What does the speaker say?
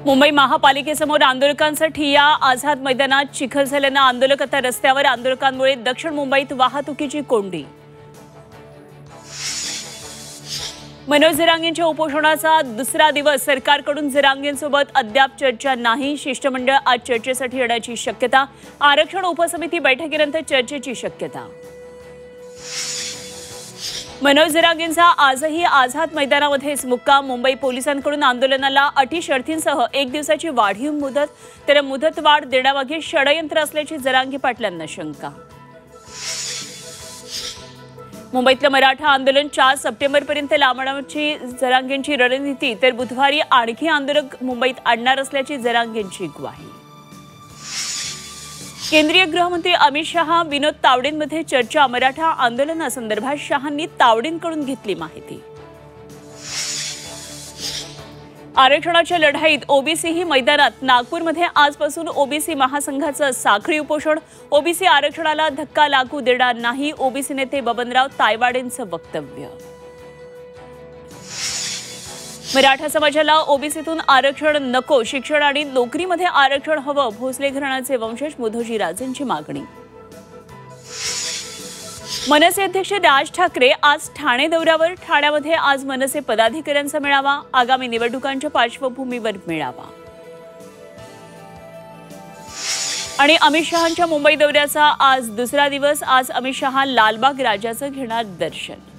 मुंबई महापालिकेसमोर आंदोलकांसाठी या आझाद मैदानात चिखल झाल्याने आंदोलक आता रस्त्यावर। आंदोलकांमुळे दक्षिण मुंबईत वाहतुकीची कोंडी। मनोज जरांगेंच्या उपोषणाचा दुसरा दिवस। सरकारकडून जरांगेंसोबत अद्याप चर्चा नाही। शिष्टमंडळ आज चर्चेसाठी येण्याची शक्यता। आरक्षण उपसमिती बैठकीनंतर चर्चेची शक्यता। मनोज जरांगेंचा आजही आझाद मैदानामध्येच मुक्काम। मुंबई पोलिसांकडून आंदोलनाला अटी शर्थींसह 1 दिवसाची वाढीव मुदत, तर मुदतवाढ देण्यामागे षडयंत्र असल्याची जरांगे पाटलांना शंका। मुंबईतलं मराठा आंदोलन 4 सप्टेंबरपर्यंत लांबवण्याची जरांगेंची रणनीती, तर बुधवारी आणखी आंदोलक मुंबईत आणणार असल्याची जरांगेंची ग्वाही। केंद्रीय गृहमंत्री अमित शहा विनोद तावडेंमध्ये चर्चा। मराठा आंदोलनासंदर्भात शहांनी तावडेंकडून घेतली माहिती। आरक्षणाच्या लढाईत ओबीसीही मैदानात। नागपूरमध्ये आजपासून ओबीसी महासंघाचं साखळी उपोषण। ओबीसी आरक्षणाला धक्का लागू देणार नाही, ओबीसी नेते बबनराव तायवाडेंचं वक्तव्य। मराठा समाजाला ओबीसीतून आरक्षण नको, शिक्षण आणि नोकरीमध्ये आरक्षण हवं। भोसले घराण्याचे वंशज मुधोजी राजेंची मागणी। मनसे अध्यक्ष राज ठाकरे आज ठाणे दौऱ्यावर। ठाण्यामध्ये आज मनसे पदाधिकाऱ्यांचा मेळावा। आगामी निवडणुकांच्या पार्श्वभूमीवर मेळावा। आणि अमित शहांच्या मुंबई दौऱ्याचा आज दुसरा दिवस। आज अमित शहा लालबाग राजाचं घेणार दर्शन।